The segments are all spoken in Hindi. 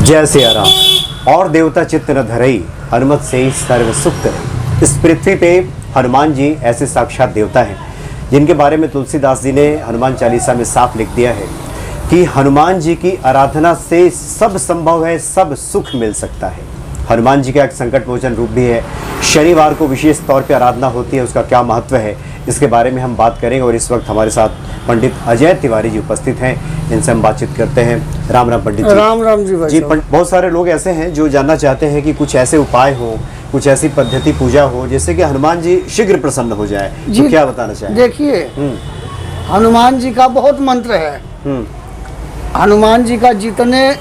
जय सिया राम। और देवता चित्त न धरई, हनुमत से ही सर्व सुख करे। इस पृथ्वी पे हनुमान जी ऐसे साक्षात देवता हैं जिनके बारे में तुलसीदास जी ने हनुमान चालीसा में साफ लिख दिया है कि हनुमान जी की आराधना से सब संभव है, सब सुख मिल सकता है। हनुमान जी का एक संकट मोचन रूप भी है। शनिवार को विशेष तौर पे आराधना होती है, उसका क्या महत्व है इसके बारे में हम बात करेंगे। और इस वक्त हमारे साथ पंडित अजय तिवारी जी उपस्थित हैं, इनसे हम बातचीत करते हैं। राम राम पंडित जी। राम राम जी भाई। जी बहुत सारे लोग ऐसे हैं जो जानना चाहते हैं कि कुछ ऐसे उपाय हो, कुछ ऐसी पद्धति पूजा हो जिससे कि हनुमान जी शीघ्र प्रसन्न हो जाए, तो क्या बताना चाहेंगे? देखिए, हनुमान जी का बहुत मंत्र है। हनुमान जी का जितने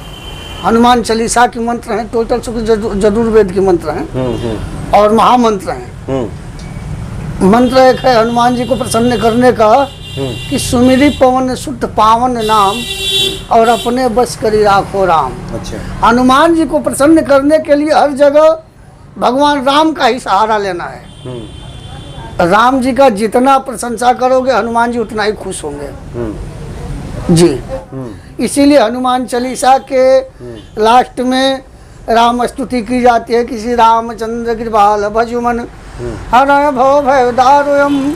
हनुमान चालीसा के मंत्र हैं, टोटल यजुर्वेद के मंत्र हैं और महामंत्र हैं। मंत्र एक है हनुमान जी को प्रसन्न करने का कि सुमिरी पवन शुद्ध पावन नाम और अपने बस करी राखो राम। अच्छा। हनुमान जी को प्रसन्न करने के लिए हर जगह भगवान राम का ही सहारा लेना है। राम जी का जितना प्रशंसा करोगे हनुमान जी उतना ही खुश होंगे जी। इसीलिए हनुमान चालीसा के लास्ट में राम स्तुति की जाती है। किसी रामचंद्र कृपाल भजुमन हर भव भय दारुयम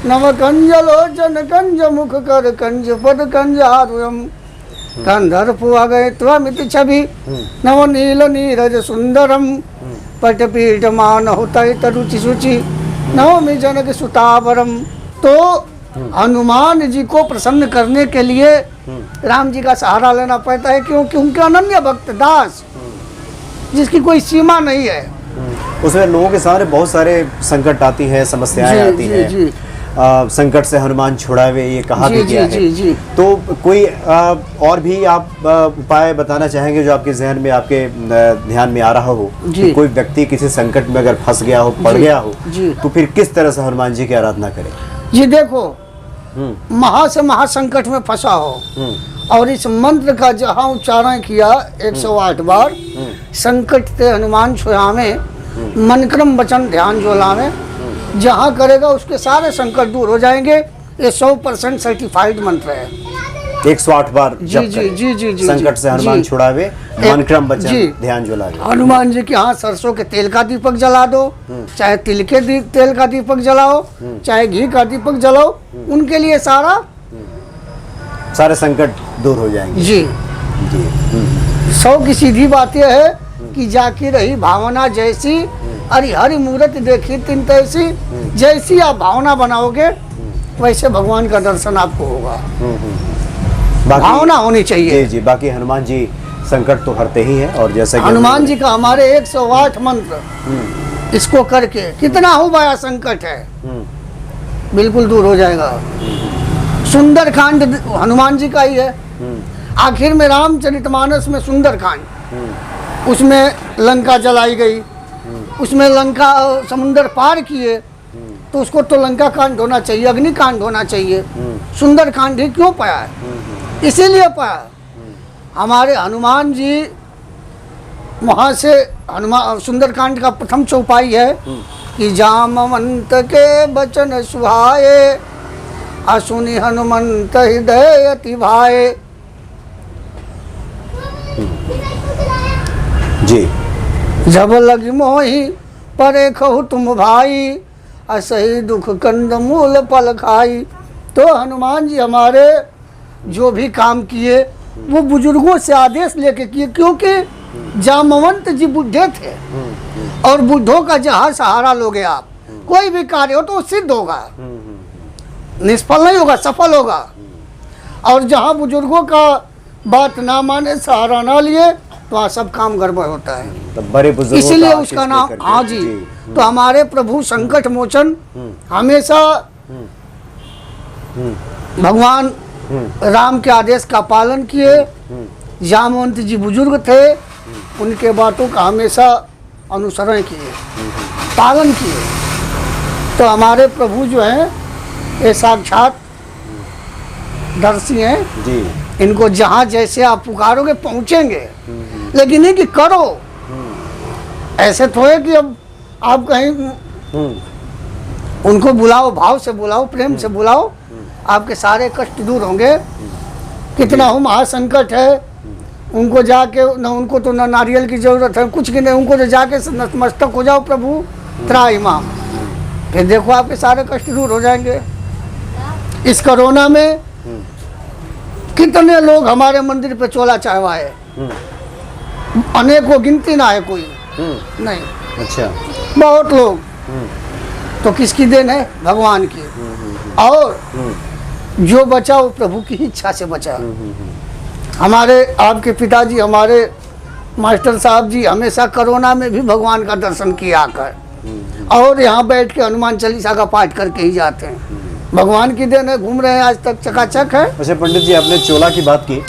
नव कंज लोचन कंज मुख कर कंज पद कंज आरुयम कंधर्प गए त्वमित छवि नव नील नीरज सुंदरम पटपीठ मान होता रुचि सुचि नवमी जनक सुतावरम। तो हनुमान जी को प्रसन्न करने के लिए राम जी का सहारा लेना पड़ता है, क्योंकि उनके अनन्य भक्त दास जिसकी कोई सीमा नहीं है। उसमें लोगों के सामने बहुत सारे संकट आती है, समस्याएं आती हैं। संकट से हनुमान छुड़ावे ये कहा भी गया है। तो कोई और भी आप उपाय बताना चाहेंगे जो आपके जहन में, आपके ध्यान में आ रहा हो कि कोई व्यक्ति किसी संकट में अगर फंस गया हो, पड़ गया हो, तो फिर किस तरह से हनुमान जी की आराधना करे? जी देखो, महा से महासंकट में फंसा हो और इस मंत्र का जहाँ उच्चारण किया 108 बार, संकट ते हनुमान छुड़ावे मन क्रम वचन ध्यान जो लावे, जहाँ करेगा उसके सारे संकट दूर हो जाएंगे। ये 100% सर्टिफाइड मंत्र है। 108 बार जी जी जी जी जी संकट से हनुमान छुड़ावे मन क्रम वचन ध्यान जो लावे। हनुमान जी के यहाँ सरसों के तेल का दीपक जला दो, चाहे तिल के तेल का दीपक जलाओ, चाहे घी का दीपक जलाओ, उनके लिए सारे संकट दूर हो जाएंगे जी जी। 100 की सीधी बात यह है कि जाकी रही भावना जैसी, हरि हरि मूर्त देखी तिन तैसी। जैसी आप भावना बनाओगे वैसे भगवान का दर्शन आपको होगा। भावना होनी चाहिए जी। बाकी हनुमान जी संकट तो हरते ही हैं, और जैसा हनुमान जी का हमारे 108 मंत्र, इसको करके कितना हो बड़ा संकट है बिल्कुल दूर हो जाएगा। सुंदर कांड हनुमान जी का ही है। आखिर में रामचरितमानस में सुंदर कांड, उसमें लंका जलाई गई, उसमें लंका समुंदर पार किए, तो उसको तो लंका कांड होना चाहिए, अग्नि कांड होना चाहिए। सुंदर कांड ही क्यों पाया है? इसीलिए पाया। हमारे हनुमान जी वहाँ से सुंदर कांड का प्रथम चौपाई है कि जामवंत के बचन सुहाए असुनि हनुमंत हृदय अति भाए जी। जब लगी मोही परे कहु तुम भाई असही दुख कंद मूल पल खाई। तो हनुमान जी हमारे जो भी काम किए वो बुजुर्गों से आदेश लेके किए, क्योंकि जामवंत जी बुढ़े थे और बुढ़ों का जहाँ सहारा लोगे आप, कोई भी कार्य हो तो वो सिद्ध होगा, निष्फल नहीं होगा, सफल होगा। और जहाँ बुजुर्गों का बात ना माने, सहारा ना लिए, तो वहाँ सब काम गड़बड़ होता है। तो बड़े बुजुर्गों इसीलिए उसका नाम, हाँ जी। तो हमारे प्रभु संकट मोचन हमेशा भगवान राम के आदेश का पालन किए। जामवंत जी बुजुर्ग थे, उनके बातों का हमेशा अनुसरण किए, पालन किए। तो हमारे प्रभु जो हैं ये साक्षात दर्शी हैं जी। इनको जहाँ जैसे आप पुकारोगे पहुँचेंगे, लेकिन नहीं कि करो ऐसे थोड़े कि अब आप कहीं उनको बुलाओ, भाव से बुलाओ, प्रेम से बुलाओ, आपके सारे कष्ट दूर होंगे। कितना हो महासंकट है, उनको जाके न उनको तो न नारियल की जरूरत है कुछ की नहीं, उनको तो जाके नतमस्तक हो जाओ प्रभु त्राहिमाम, फिर देखो आपके सारे कष्ट दूर हो जाएंगे। इस कोरोना में कितने लोग हमारे मंदिर पे चोला चढ़वाए, अनेकों गिनती ना है कोई नहीं, अच्छा, बहुत लोग। तो किसकी देन है? भगवान की। और जो बचा वो प्रभु की इच्छा से बचा। हमारे आपके पिताजी, हमारे मास्टर साहब जी हमेशा कोरोना में भी भगवान का दर्शन किया कर, और यहाँ बैठ के हनुमान चालीसा का पाठ करके ही जाते हैं। भगवान की देन है, घूम रहे हैं आज तक, चकाचक है। अच्छा पंडित जी, आपने चोला की बात की,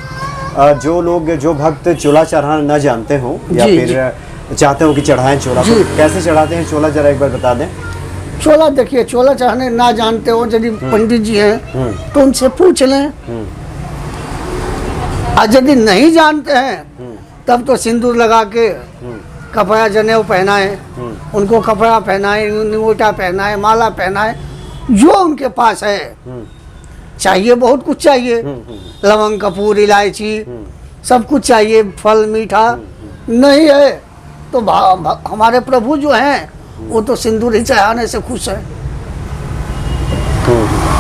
जो लोग, जो भक्त चोला चढ़ाना न जानते हो या जी, फिर चाहते हो कि चढ़ाएं चोला, जी। तो कैसे चढ़ाते हैं चोला, जरा एक बार बता दें। चोला देखिए, चोला चढ़ाने ना जानते हो यदि पंडित जी हैं तो उनसे पूछ लें, और यदि नहीं जानते हैं तब तो सिंदूर लगा के कपड़ा जनेऊ पहनाए, उनको कपड़ा पहनाए, निगोटा पहनाए, माला पहनाए, जो उनके पास है। चाहिए बहुत कुछ चाहिए, लवंग कपूर इलायची सब कुछ चाहिए, फल मीठा। नहीं है तो हमारे प्रभु जो हैं वो तो सिंदूर ही चढ़ाने से खुश है,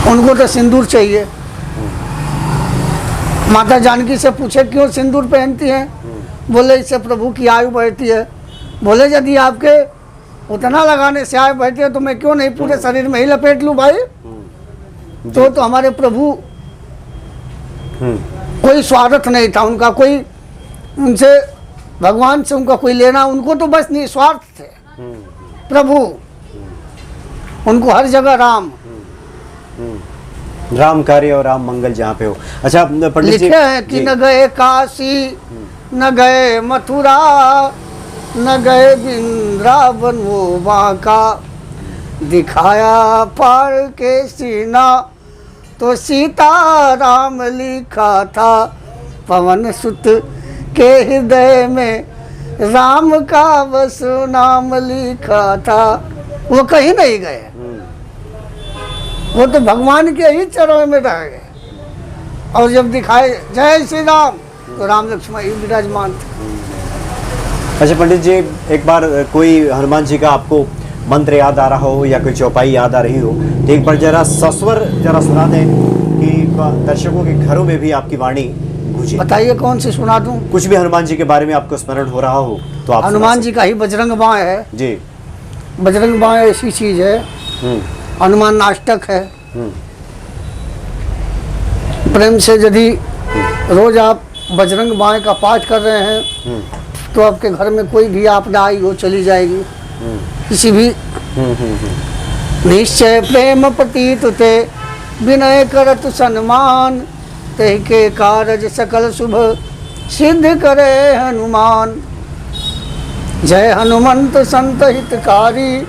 उनको तो सिंदूर चाहिए। माता जानकी से पूछे क्यों सिंदूर पहनती हैं? बोले इससे प्रभु की आयु बढ़ती है। बोले यदि आपके उतना लगाने से आयु बढ़ती है तो मैं क्यों नहीं पूरे शरीर में ही लपेट लूँ भाई। तो हमारे प्रभु कोई स्वार्थ नहीं था उनका, कोई उनसे भगवान से उनका कोई लेना, उनको तो बस निस्वार्थ थे प्रभु, उनको हर जगह राम राम कार्य और राम मंगल जहाँ पे हो। अच्छा पंडित जी, लिखे हैं कि न गए काशी, न गए मथुरा, न गए वृंदावन वो बांका, दिखाया पार के सीना तो सीता राम लिखा था, पवन सुत के हृदय में राम का बस नाम लिखा था। वो कहीं नहीं गए, वो तो भगवान के ही चरणों में रह गए। और जब दिखाए जय श्री राम तो राम लक्ष्मण ही विराजमान थे। अच्छा पंडित जी, एक बार कोई हनुमान जी का आपको मंत्र याद आ रहा हो या कोई चौपाई याद आ रही हो तो एक बार जरा सस्वर जरा सुना दें कि दर्शकों के घरों में भी आपकी वाणी गूंजे। बताइए कौन सी सुना दूं? कुछ भी हनुमान जी के बारे में आपको स्मरण हो रहा हो तो आप हनुमान जी का ही बजरंग बाण है जी। बजरंग बाण ऐसी चीज है, हनुमान नाटक है। प्रेम से यदि रोज आप बजरंग बाण का पाठ कर रहे हैं तो आपके घर में कोई भी आपदा आई हो चली जाएगी। किसी भी निश्चय प्रेम प्रतीत ते विनय करत सम्मान, ते के कारज सकल शुभ सिद्ध करे हनुमान। जय हनुमंत संत हितकारी,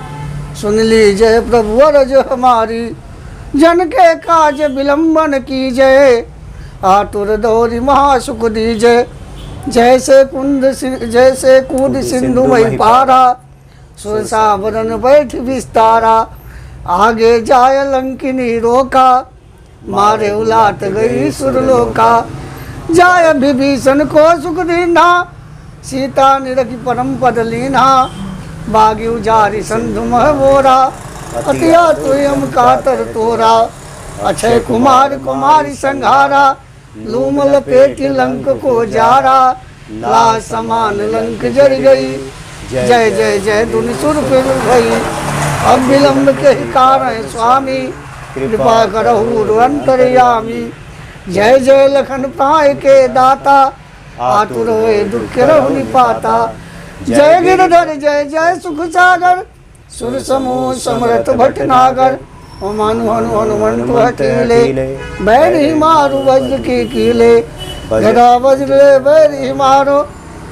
सुन लीजय प्रभु अरज हमारी। जन के काज विलंबन कीजय, आतुर दौरी महासुख दीजय। जैसे कूद सिंधु मई पारा, सुरसावरन बैठ विस्तारा। आगे जाय लंकिनी रोका, मारे उलाट गई सुरलोका। जाय विभीषण को सुख दीना, सीता निरखी परम पद लीना। बागी उजारी संधु मह बोरा, अतिया तुयम कातर तोरा। अक्षय कुमार कुमारी संघारा, लूम लपेटी लंक को जारा। ला समान लंक जर गई, जय जय जय धुनि सुर फिर भई। अब विलंब के कारण स्वामी, कृपा करहु अंतर्यामी। जय जय लखन पाए के दाता, आतुर होए दुख रहु निपाता। जय गिरधर जय जय सुख सागर, सुर समूह समरथ भटनागर। मानु हनु हनुमंत हठीले, बैर ही मारू वज्र की कीले। गदा वज्र बैर ही मारो,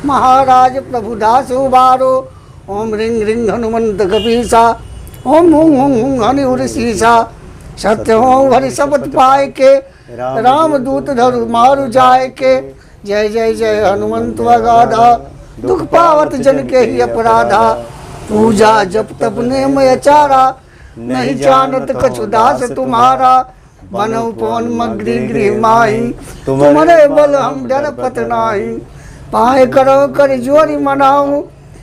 महाराज प्रभु दास उबारो। ओम रिंग रिंग हनुमंत कपीसा, ओम हुं हुं हुं हनि उर सीसा। सत्य हो हरि शब्द पाए के, राम दूत धरु मारु जाय के। जय जय जय हनुमंत वगाधा, दुख पावत जन के ही अपराधा। पूजा जप तप नेम अचारा, नहीं जानत कछु दास तुम्हारा। बनऊ पवन मगरी गृह माही, तुम्हारे बल हम डर पत नाही। पाए करो कर जोरी मनाऊं,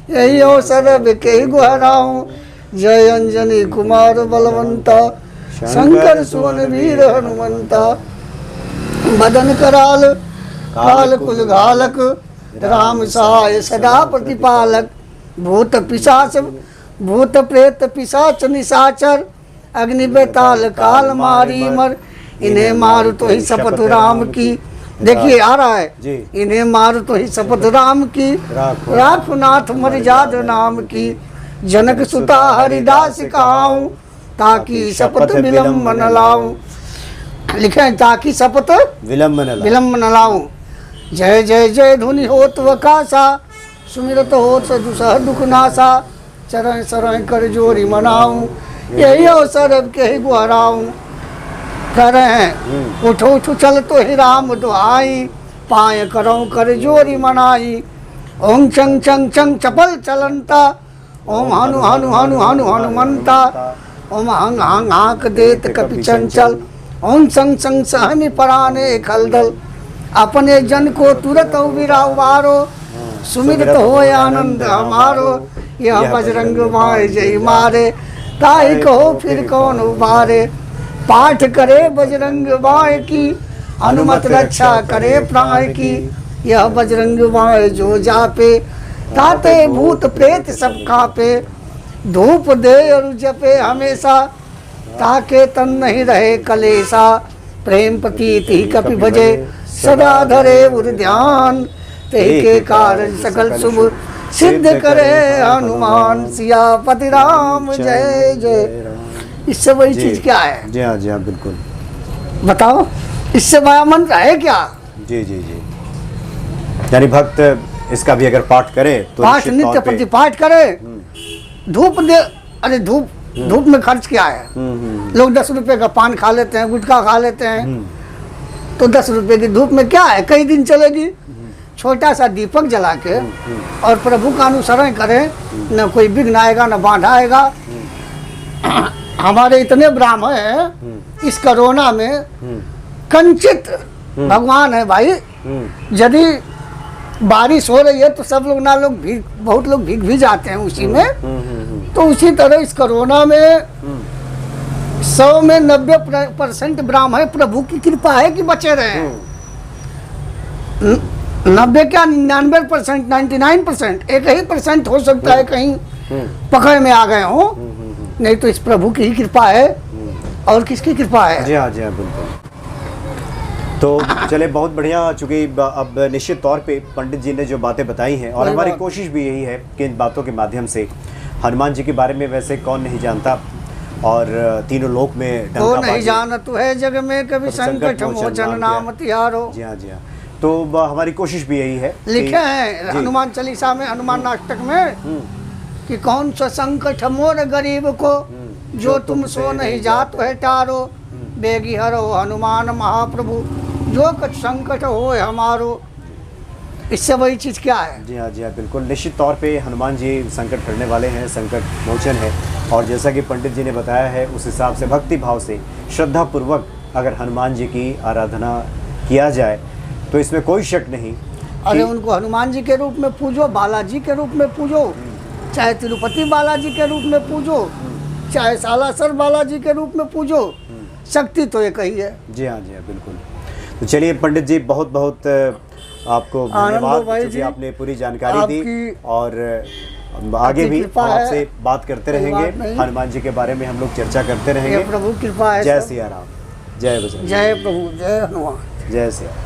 यही अवसर बिके गुहराऊं। जय अंजनी कुमार बलवंता, शंकर सुवन वीर हनुमंता। बदन कराल काल कुल घालक, राम सहाय सदा प्रतिपालक। भूत पिशाच भूत प्रेत पिशाच निशाचर, अग्नि बेताल काल मारी मर। इन्हें मार तो ही शपथ राम की, देखिए आ रहा है जी। इन्हें मार तो ही शपथ राम की, राखुनाथ मर्याद नाम की। जनक सुता हरिदास कहाऊं, ताकि शपथ विलम्ब न लाऊं। लिखे हैं, ताकि शपथ विलम्ब न लाऊं। जय जय जय धुनि होत वकासा, सुमिरत होत सदुसह दुख नासा। चरण शरण कर जोरी मनाऊं, यही अवसर अब के ही गुहराऊं। कह रहे हैं, उठो उठो चल तो ही राम दुहाई, पाए करो कर जोरी मनाई। ओम चंग चंग चंग चपल चलंता, ओम हनु हनु हनु हनु हनुमंता। ओम हंग हंग हाँक देत कपि चंचल, ओम संग संग सहमी पराने खलदल। अपने जन को तुरत उबिरा उबारो, सुमिरत हो आनंद हमारो। यह बजरंग माय जय मारे, ताहि कहो फिर कौन उबारे। पाठ करे बजरंग माय की, हनुमत रक्षा करे प्राण की। यह बजरंग माय जो जापे, ताते भूत प्रेत सब कांपे। धूप दे और जपे हमेशा, ताके तन नहीं रहे कलेसा। प्रेम प्रतीति कपि भजे, सदा धरे उर ध्यान। तेहि के कारण सकल शुभ सिद्ध करे हनुमान। सियापति राम जय जय। इससे बड़ी चीज क्या है? जी हाँ बिल्कुल। बताओ, इससे बड़ा मंत्र है क्या? जी जी जी। यानी भक्त इसका भी अगर पाठ करे तो पाठ नित्य प्रति पाठ करे। धूप दे, अरे धूप में खर्च क्या है? लोग 10 रुपए का पान खा लेते हैं, गुटखा खा लेते हैं, तो 10 रुपए की धूप में क्या है, कई दिन चलेगी। छोटा सा दीपक जला के और प्रभु का अनुसरण करें, न कोई विघ्न आएगा न बाधा आएगा। हमारे इतने ब्राह्मण हैं, इस कोरोना में कंचित भगवान है भाई। यदि बारिश हो रही है तो सब लोग बहुत लोग भीग भी जाते हैं उसी में। तो उसी तरह इस कोरोना में 100 में 90% ब्राह्मण प्रभु की कृपा है कि बचे रहे। 90 क्या 99%, 99%, एक ही % हो सकता है कहीं पकड़ में आ गए हो, नहीं तो इस प्रभु की ही कृपा है। और किसकी कृपा है? जी हाँ बिल्कुल। तो चले, बहुत बढ़िया। चूँकि अब निश्चित तौर पे पंडित जी ने जो बातें बताई हैं, और हमारी कोशिश भी यही है कि इन बातों के माध्यम से हनुमान जी के बारे में वैसे कौन नहीं जानता, और तीनों लोक में वो नहीं जानत है जग में कभी संकट मोचन नाम तिहारो। जी हाँ तो हमारी कोशिश भी यही है। लिखे हैं हनुमान चालीसा में, हनुमान नाटक में, कि कौन सा संकट मोर गरीब को, जो तुम सो नहीं जात है टारो। बेगी हरो हनुमान महाप्रभु, जो कुछ संकट हो हमारो। इससे बड़ी चीज़ क्या है? जी हाँ बिल्कुल। निश्चित तौर पे हनुमान जी संकट करने वाले हैं, संकट मोचन है। और जैसा कि पंडित जी ने बताया है, उस हिसाब से भक्ति भाव से श्रद्धा पूर्वक अगर हनुमान जी की आराधना किया जाए तो इसमें कोई शक नहीं। अरे उनको हनुमान जी के रूप में पूजो, बालाजी के रूप में पूजो, चाहे तिरुपति बालाजी के रूप में पूजो, चाहे सालासर बालाजी के रूप में पूजो, शक्ति तो एक ही है। जी हाँ बिल्कुल। तो चलिए पंडित जी, बहुत बहुत आपको धन्यवाद क्योंकि आपने पूरी जानकारी दी, और आगे भी आपसे बात करते रहेंगे, हनुमान जी के बारे में हम लोग चर्चा करते रहेंगे। प्रभु कृपा है। जय सिया राम, जय बजरंग, जय प्रभु, जय हनुमान, जय सिया।